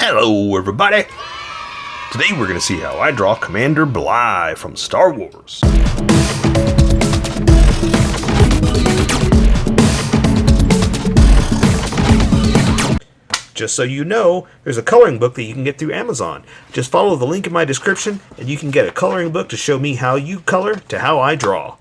Hello everybody! Today we're going to see how I draw Commander Bly from Star Wars. Just so you know, there's a coloring book that you can get through Amazon. Just follow the link in my description and you can get a coloring book to show me how you color to how I draw.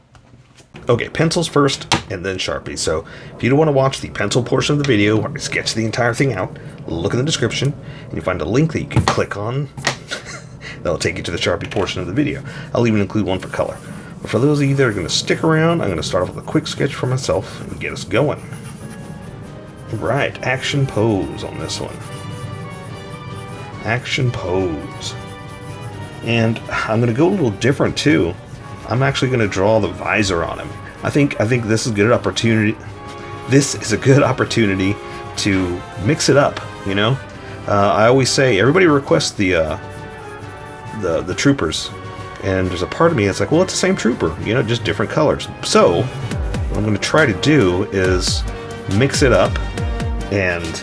Okay, pencils first and then Sharpies. So if you don't want to watch the pencil portion of the video where I sketch the entire thing out, look in the description and you'll find a link that you can click on. That'll take you to the Sharpie portion of the video. I'll even include one for color. But for those of you that are going to stick around, I'm going to start off with a quick sketch for myself and get us going. Right, action pose on this one. Action pose. And I'm going to go a little different too. I'm actually going to draw the visor on him. I think this is a good opportunity. This is a good opportunity to mix it up. You know, I always say everybody requests the troopers, and there's a part of me that's like, well, it's the same trooper, you know, just different colors. So what I'm going to try to do is mix it up and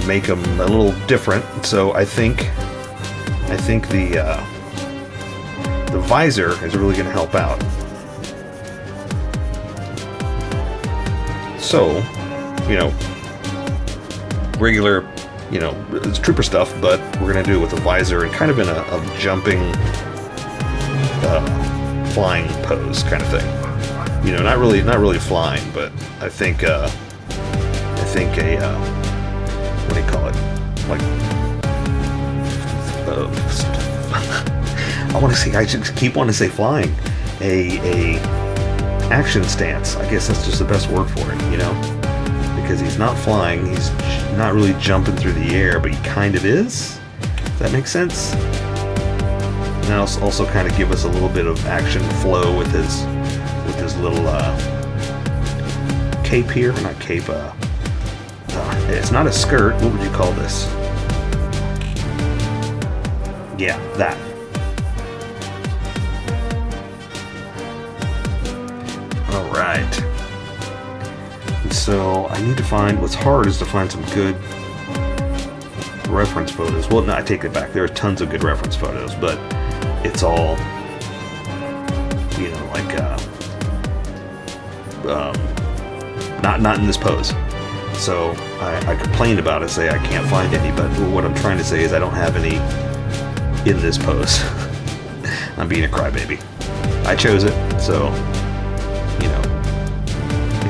make them a little different. So I think the visor is really going to help out. So, you know, regular, you know, it's trooper stuff, but we're going to do it with a visor and kind of in a jumping, flying pose kind of thing. You know, not really flying, but I think a what do you call it? Like, I just keep wanting to say flying. A action stance. I guess that's just the best word for it, you know? Because he's not flying, he's not really jumping through the air, but he kind of is. Does that make sense? And that'll also kind of give us a little bit of action flow with his little cape here. Not cape, it's not a skirt. What would you call this? Yeah, that. Alright. So I need to find, what's hard is to find some good reference photos. Well, no, I take it back. There are tons of good reference photos, but it's all, you know, like, not in this pose. So I complained about it, say I can't find any, but what I'm trying to say is I don't have any in this pose. I'm being a crybaby. I chose it, so, you know,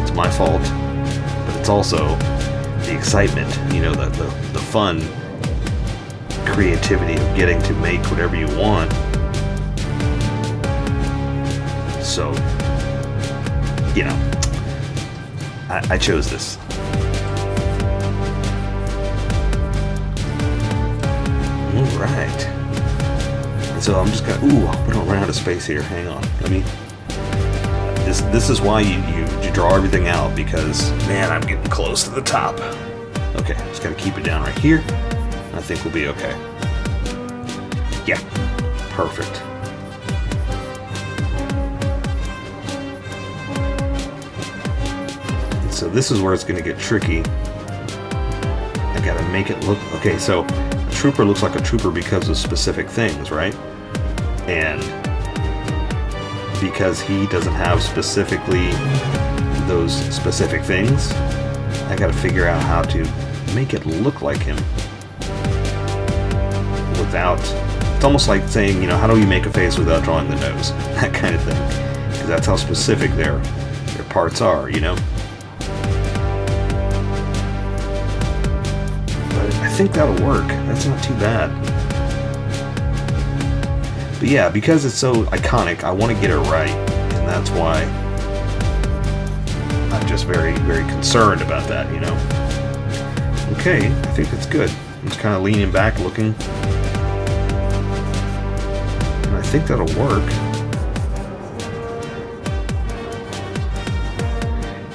it's my fault. But it's also the excitement, you know, the fun creativity of getting to make whatever you want. So, you know, I chose this. Alright. So I'm just gonna, I'll put a round of space here. Hang on. Let me, this is why you draw everything out, because, man, I'm getting close to the top. Okay, just gotta keep it down right here. I think we'll be okay. Yeah, perfect. So this is where it's gonna get tricky. I gotta make it look, okay, so a trooper looks like a trooper because of specific things, right? And because he doesn't have specifically those specific things, I gotta figure out how to make it look like him without, it's almost like saying, you know, how do you make a face without drawing the nose? That kind of thing. Because that's how specific their parts are, you know? But I think that'll work. That's not too bad. But yeah, because it's so iconic, I want to get it right, and that's why I'm just very, very concerned about that, you know? Okay, I think that's good. I'm just kind of leaning back, looking, and I think that'll work.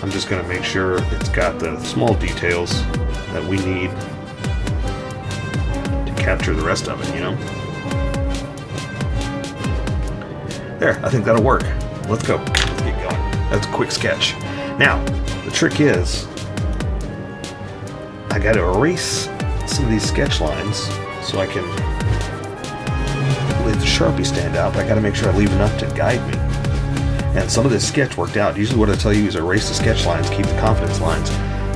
I'm just going to make sure it's got the small details that we need to capture the rest of it, you know? There, I think that'll work. Let's go. Let's get going. That's a quick sketch. Now, the trick is, I got to erase some of these sketch lines so I can let the Sharpie stand out, but I got to make sure I leave enough to guide me. And some of this sketch worked out. Usually what I tell you is erase the sketch lines, keep the confidence lines,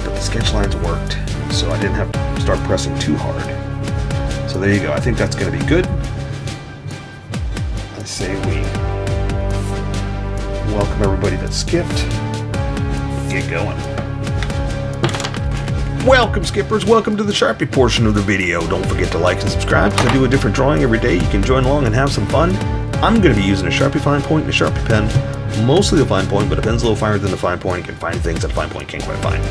but the sketch lines worked, so I didn't have to start pressing too hard. So there you go. I think that's going to be good. I say we welcome everybody that skipped. Get going. Welcome, skippers. Welcome to the Sharpie portion of the video. Don't forget to like and subscribe because I do a different drawing every day. You can join along and have some fun. I'm going to be using a Sharpie fine point and a Sharpie pen. Mostly the fine point, but a pen's a little finer than the fine point. You can find things that a fine point can't quite find.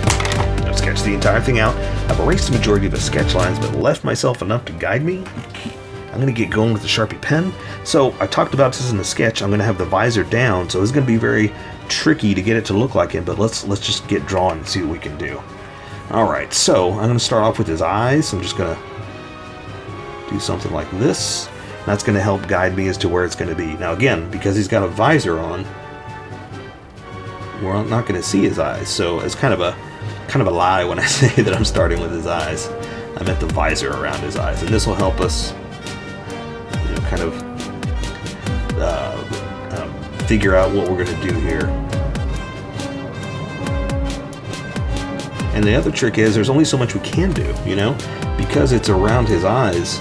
I've sketched the entire thing out. I've erased the majority of the sketch lines, but left myself enough to guide me. I'm going to get going with the Sharpie pen. So I talked about this in the sketch. I'm going to have the visor down, so it's going to be very tricky to get it to look like him, but let's just get drawing and see what we can do. Alright, so I'm going to start off with his eyes. I'm just going to do something like this. That's going to help guide me as to where it's going to be. Now again, because he's got a visor on, we're not going to see his eyes, so it's kind of a lie when I say that I'm starting with his eyes. I meant the visor around his eyes, and this will help us, you know, kind of figure out what we're going to do here. And the other trick is there's only so much we can do, you know, because it's around his eyes.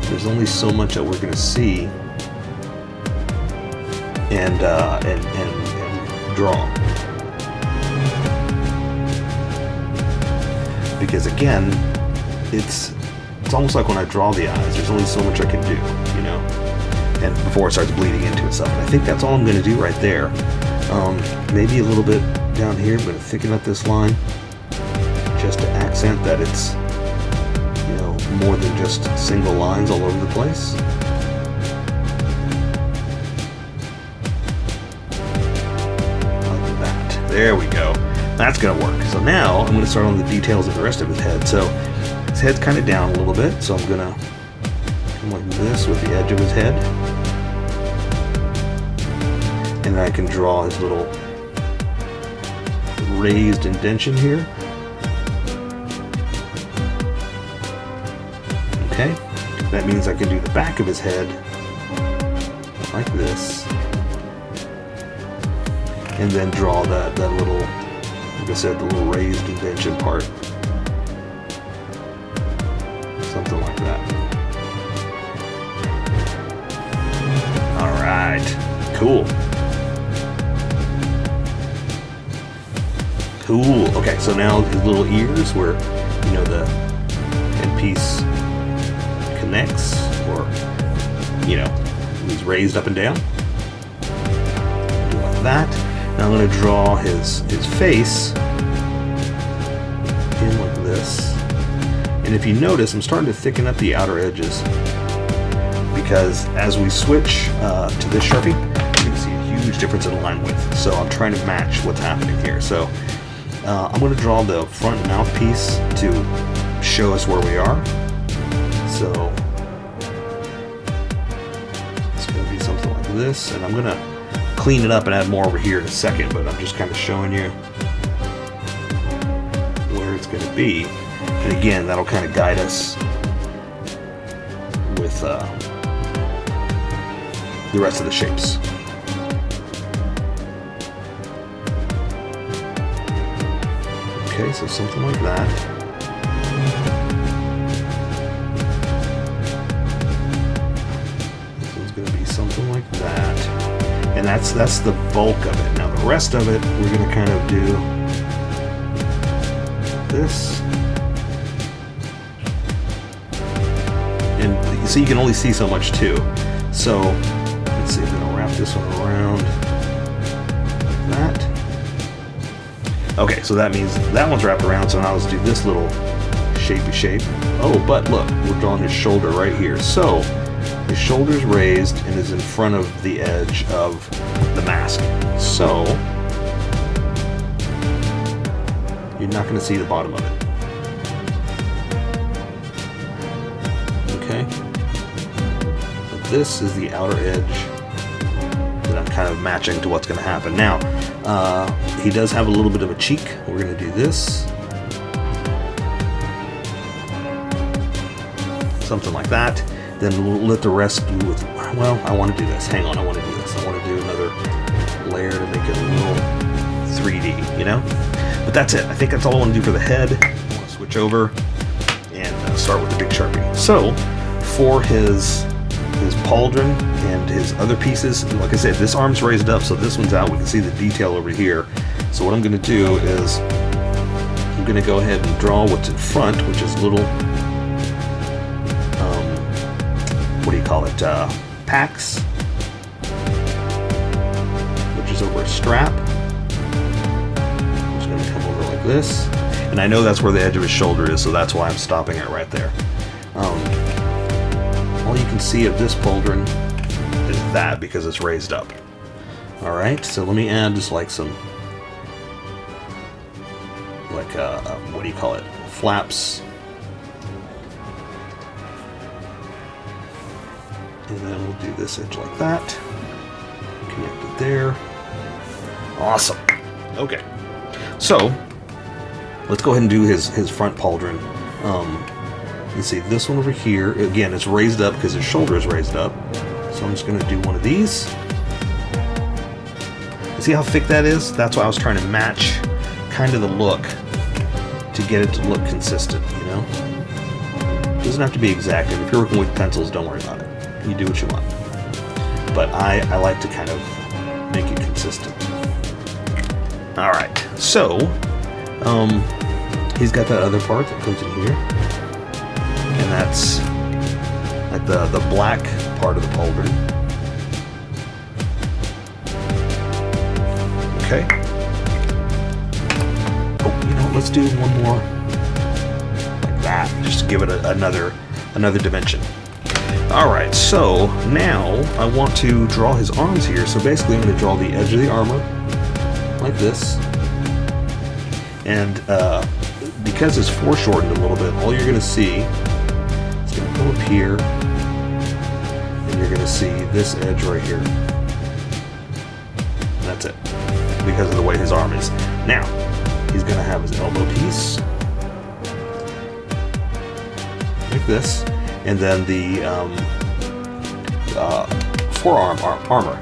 There's only so much that we're going to see and draw. Because again, it's almost like when I draw the eyes, there's only so much I can do, you know, and before it starts bleeding into itself. And I think that's all I'm going to do right there. Maybe a little bit down here. I'm going to thicken up this line just to accent that it's, you know, more than just single lines all over the place. Like that. There we go. That's going to work. So now I'm going to start on the details of the rest of his head. So his head's kind of down a little bit, so I'm going to come like this with the edge of his head. And I can draw his little raised indentation here. Okay, that means I can do the back of his head like this, and then draw that little, like I said, the little raised indentation part, something like that. All right, cool. Cool. Okay, so now his little ears where, you know, the end piece connects, or, you know, he's raised up and down. Do like that. Now I'm going to draw his face in like this. And if you notice, I'm starting to thicken up the outer edges because as we switch to this Sharpie, you can see a huge difference in line width. So I'm trying to match what's happening here. So I'm going to draw the front mouthpiece to show us where we are. So it's going to be something like this, and I'm going to clean it up and add more over here in a second, but I'm just kind of showing you where it's going to be. And again, that'll kind of guide us with the rest of the shapes. Okay, so something like that. This one's going to be something like that. And that's the bulk of it. Now the rest of it, we're going to kind of do this. And you see, you can only see so much too. So let's see, I'm going to wrap this one around like that. Okay, so that means that one's wrapped around, so now let's do this little shapey shape. Oh, but look, we're drawing his shoulder right here. So his shoulder's raised and is in front of the edge of the mask. So you're not going to see the bottom of it. Okay? But this is the outer edge that I'm kind of matching to what's going to happen. Now, he does have a little bit of a cheek. We're going to do this. something like that. Then let the rest do with, well, I want to do this. Hang on, I want to do this. I want to do another layer to make it a little 3D, you know? But that's it. I think that's all I want to do for the head. I want to switch over and start with the big Sharpie. So, for his pauldron and his other pieces, like I said, this arm's raised up, so this one's out. We can see the detail over here. So what I'm going to do is I'm going to go ahead and draw what's in front, which is little, what do you call it, packs, which is over a strap. I'm just going to come over like this, and I know that's where the edge of his shoulder is, so that's why I'm stopping it right there. All you can see of this pauldron is that, because it's raised up. Alright, so let me add just like some, like, what do you call it, flaps. And then we'll do this edge like that. Connect it there. Awesome. Okay. So, let's go ahead and do his front pauldron. You see this one over here, again, it's raised up because his shoulder is raised up. So I'm just going to do one of these. You see how thick that is? That's why I was trying to match kind of the look to get it to look consistent, you know? It doesn't have to be exact, and if you're working with pencils, don't worry about it. You do what you want. But I like to kind of make it consistent. Alright, so he's got that other part that comes in here. And that's like the black part of the pauldron. Okay. Oh, you know what? Let's do one more like that, just to give it another dimension. All right. So now I want to draw his arms here. So basically, I'm going to draw the edge of the armor like this, and because it's foreshortened a little bit, all you're going to see. Go up here, and you're going to see this edge right here. That's it, because of the way his arm is. Now, he's going to have his elbow piece, like this, and then the forearm armor,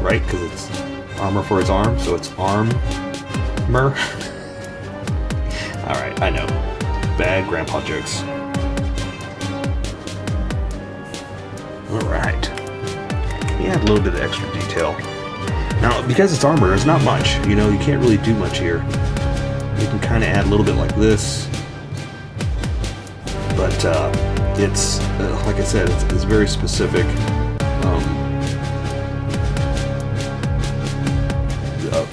right? Because it's armor for his arm, so it's armor. All right, I know. Bad grandpa jokes. Alright. Let me add a little bit of extra detail. Now, because it's armor, it's not much. You know, you can't really do much here. You can kind of add a little bit like this. But it's, like I said, it's very specific.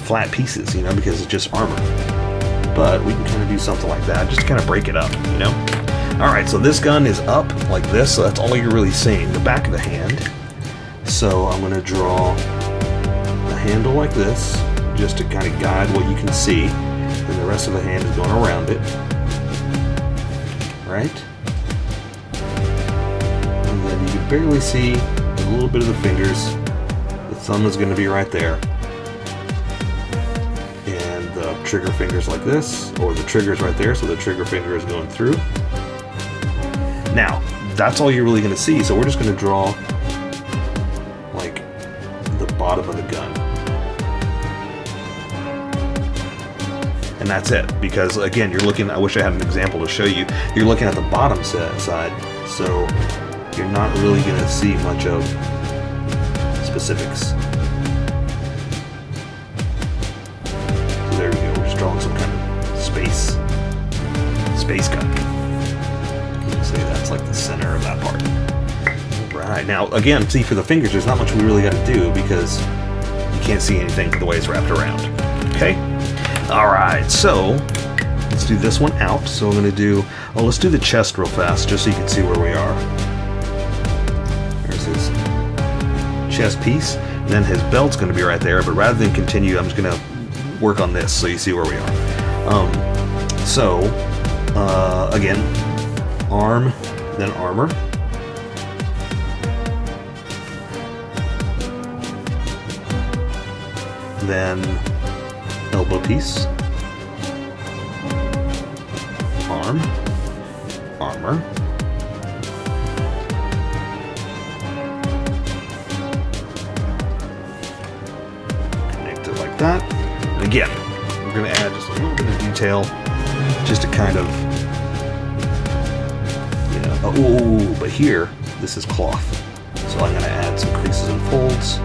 Flat pieces, you know, because it's just armor. But we can kind of do something like that, just to kind of break it up, you know? Alright, so this gun is up like this, so that's all you're really seeing, the back of the hand. So I'm going to draw a handle like this, just to kind of guide what you can see, and the rest of the hand is going around it. Right? And then you can barely see a little bit of the fingers. The thumb is going to be right there. The trigger fingers like this, or the trigger's right there, so the trigger finger is going through. Now, that's all you're really going to see, so we're just going to draw like the bottom of the gun. And that's it, because again, you're looking, I wish I had an example to show you, you're looking at the bottom side, so you're not really going to see much of specifics. Drawing some kind of space gun. Let's say that's like the center of that part. Right, now again, see, for the fingers, there's not much we really got to do because you can't see anything the way it's wrapped around. Okay? Alright, so let's do this one out. So I'm going to do, let's do the chest real fast just so you can see where we are. There's his chest piece. And then his belt's going to be right there, but rather than continue, I'm just going to work on this so you see where we are. Again, arm, then armor. Then elbow piece, arm, armor. Connect it like that. And again, we're going to add just a little bit of detail just to kind of, you know, oh, but here, this is cloth. So I'm going to add some creases and folds,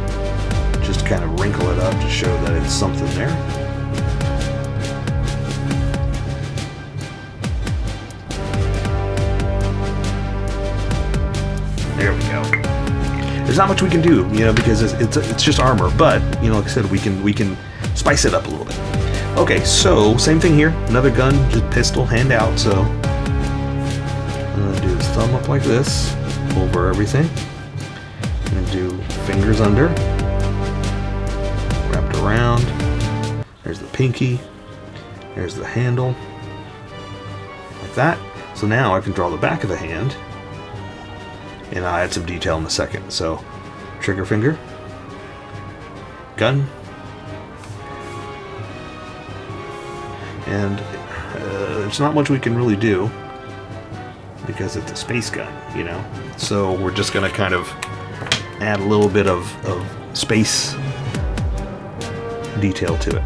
just to kind of wrinkle it up to show that it's something there. There we go. There's not much we can do, you know, because it's just armor, but, you know, like I said, we can spice it up a little bit. Okay, so same thing here. Another gun, just pistol, hand out. So I'm gonna do his thumb up like this over everything. I'm gonna do fingers under, wrapped around. There's the pinky. There's the handle, like that. So now I can draw the back of the hand, and I'll add some detail in a second. So trigger finger, gun. And there's not much we can really do because it's a space gun, you know. So we're just going to kind of add a little bit of space detail to it.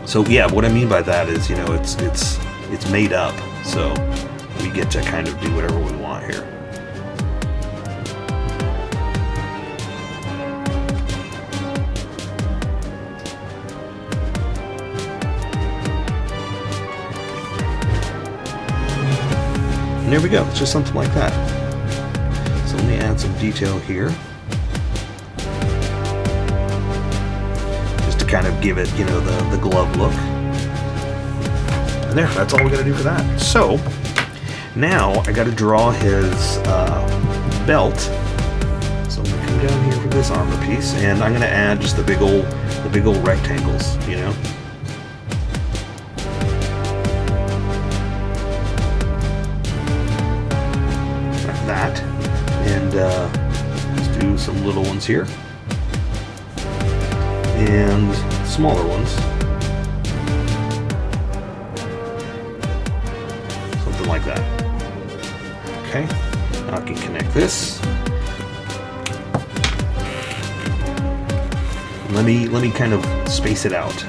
So yeah, what I mean by that is, you know, it's made up, so we get to kind of do whatever we want here. And there we go, it's just something like that. So let me add some detail here. Just to kind of give it, you know, the glove look. And there, that's all we gotta do for that. So, now I gotta draw his belt. So I'm gonna come down here for this armor piece, and I'm gonna add just the big old rectangles, you know. That, and let's do some little ones here and smaller ones, something like that. Okay, now I can connect this. Let me kind of space it out.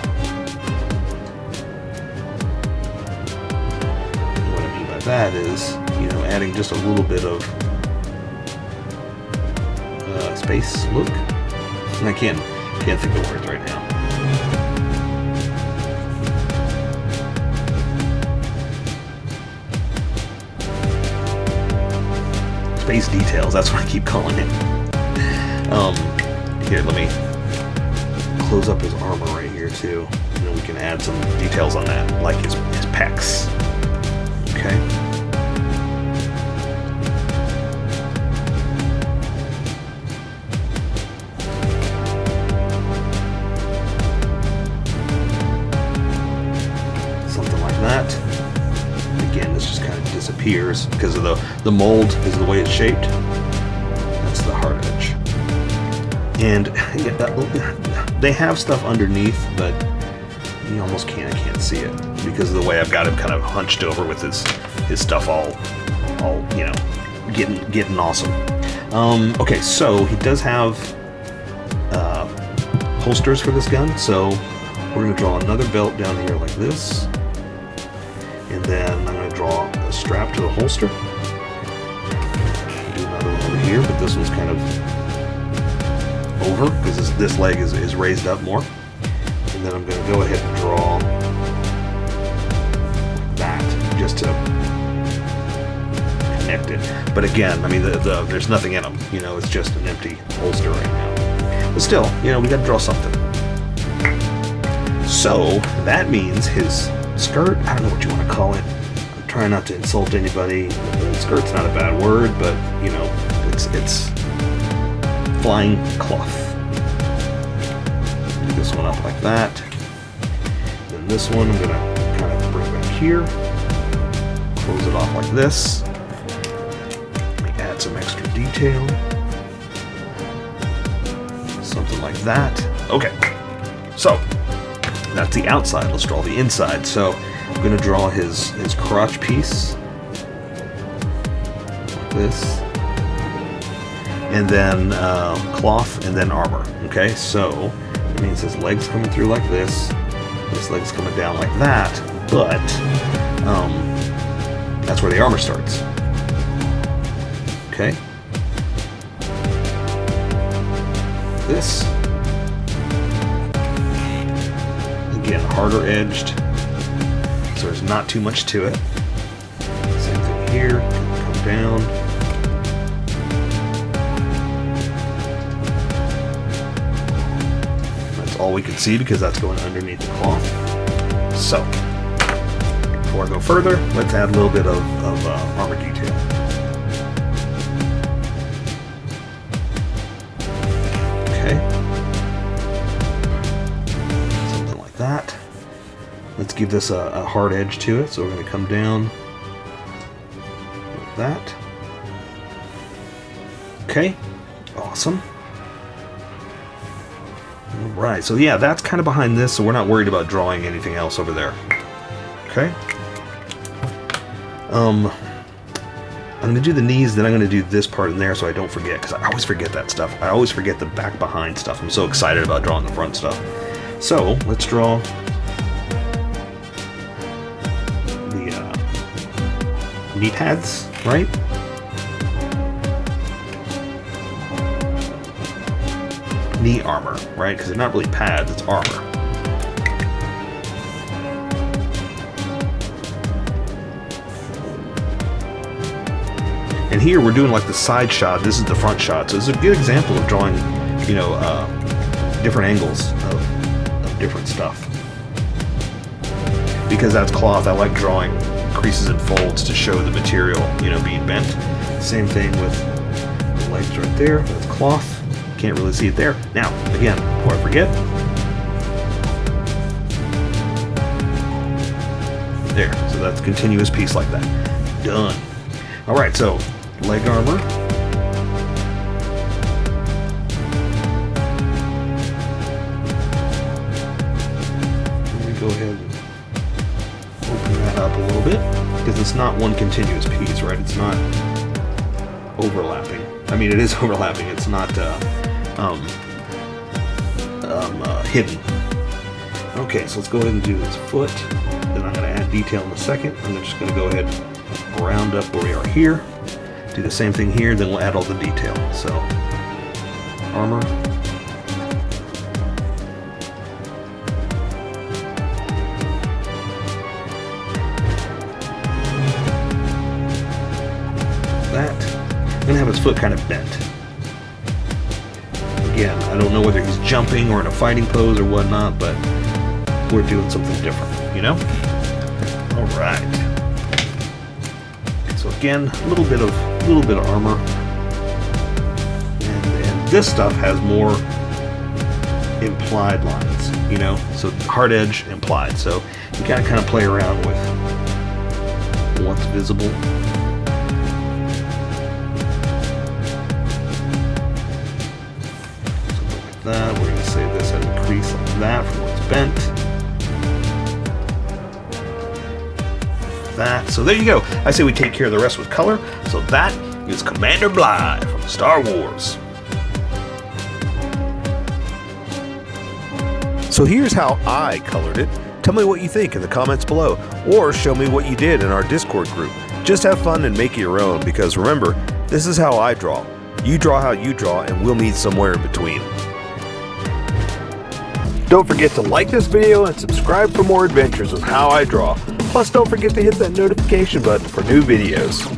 And what I mean by that is, you know, adding just a little bit of space look. And I can't think of words right now. Space details, that's what I keep calling it. Here, let me close up his armor right here too. And then we can add some details on that, like his pecs. Okay. That. Again, this just kind of disappears because of the mold is the way it's shaped. That's the hard edge. And yeah, they have stuff underneath, but you almost can't see it because of the way I've got him kind of hunched over with his stuff all you know, getting awesome. Okay, so he does have holsters for this gun, so we're going to draw another belt down here like this. And then I'm going to draw a strap to the holster. Do another one over here, but this one's kind of over because this leg is raised up more. And then I'm going to go ahead and draw that just to connect it. But again, I mean, there's nothing in them. You know, it's just an empty holster right now. But still, you know, we got to draw something. So that means his skirt, I don't know what you want to call it. I'm trying not to insult anybody. Skirt's not a bad word, but you know, it's flying cloth. Do this one up like that. Then this one I'm gonna kind of bring back here. Close it off like this. Let me add some extra detail. Something like that. Okay. So That's the outside. Let's draw the inside. So I'm going to draw his crotch piece. Like this. And then cloth, and then armor. Okay, so it means his legs coming through like this. His legs coming down like that. But that's where the armor starts. Okay. This. Again, harder edged, so there's not too much to it. Same thing here, come down. That's all we can see because that's going underneath the cloth. So, before I go further, let's add a little bit of armor detail. That. Let's give this a hard edge to it, so we're going to come down like that. Okay, awesome. Alright, so yeah, that's kind of behind this, so we're not worried about drawing anything else over there. Okay. I'm going to do the knees, then I'm going to do this part in there so I don't forget, because I always forget that stuff. I always forget the back behind stuff. I'm so excited about drawing the front stuff. So, let's draw the knee pads, right? Knee armor, right? Because they're not really pads, it's armor. And here we're doing like the side shot, this is the front shot. So it's a good example of drawing, you know, different angles of different stuff. Because that's cloth, I like drawing creases and folds to show the material, you know, being bent. Same thing with the legs right there, that's cloth. Can't really see it there. Now, again, before I forget, there, so that's a continuous piece like that. Done. Alright, so leg armor. Go ahead and open that up a little bit, because it's not one continuous piece, right? It's not overlapping. I mean, it is overlapping. It's not hidden. Okay, so let's go ahead and do his foot. Then I'm going to add detail in a second. I'm just going to go ahead and round up where we are here. Do the same thing here, then we'll add all the detail. So, armor. I'm going to have his foot kind of bent. Again, I don't know whether he's jumping or in a fighting pose or whatnot, but we're doing something different, you know? Alright. So again, a little bit of armor. And this stuff has more implied lines, you know? So hard edge, implied. So you gotta kind of play around with what's visible. That. We're going to say this has a crease like that from where it's bent. That. So there you go. I say we take care of the rest with color. So that is Commander Bly from Star Wars. So here's how I colored it. Tell me what you think in the comments below, or show me what you did in our Discord group. Just have fun and make it your own, because remember, this is how I draw. You draw how you draw, and we'll meet somewhere in between. Don't forget to like this video and subscribe for more adventures of How I Draw. Plus, don't forget to hit that notification button for new videos.